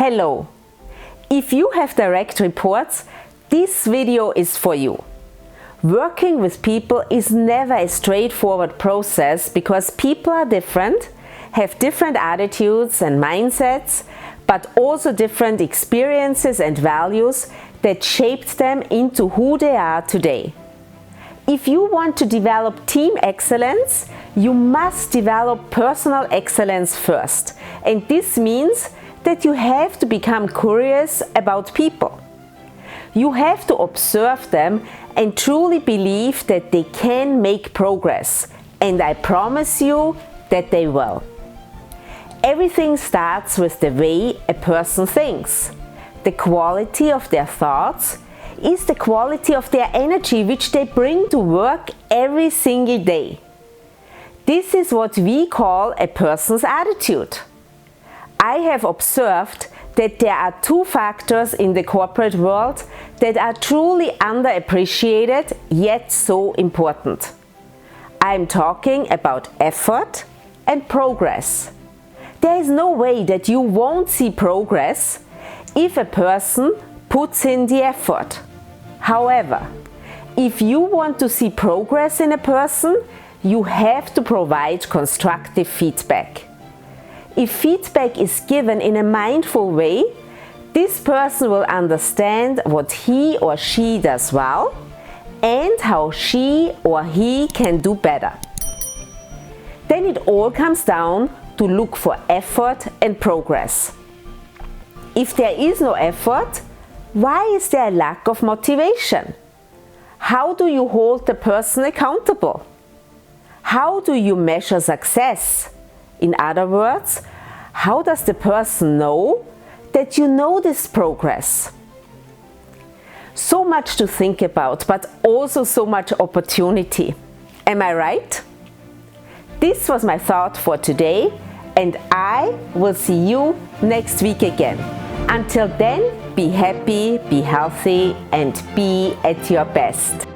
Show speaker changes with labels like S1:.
S1: Hello! If you have direct reports, this video is for you. Working with people is never a straightforward process because people are different, have different attitudes and mindsets, but also different experiences and values that shaped them into who they are today. If you want to develop team excellence, you must develop personal excellence first. And this means that you have to become curious about people. You have to observe them and truly believe that they can make progress. And I promise you that they will. Everything starts with the way a person thinks. The quality of their thoughts is the quality of their energy which they bring to work every single day. This is what we call a person's attitude. I have observed that there are two factors in the corporate world that are truly underappreciated yet so important. I'm talking about effort and progress. There is no way that you won't see progress if a person puts in the effort. However, if you want to see progress in a person, you have to provide constructive feedback. If feedback is given in a mindful way, this person will understand what he or she does well and how she or he can do better. Then it all comes down to look for effort and progress. If there is no effort, why is there a lack of motivation? How do you hold the person accountable? How do you measure success? In other words, how does the person know that you notice progress? So much to think about, but also so much opportunity. Am I right? This was my thought for today, and I will see you next week again. Until then, be happy, be healthy, and be at your best.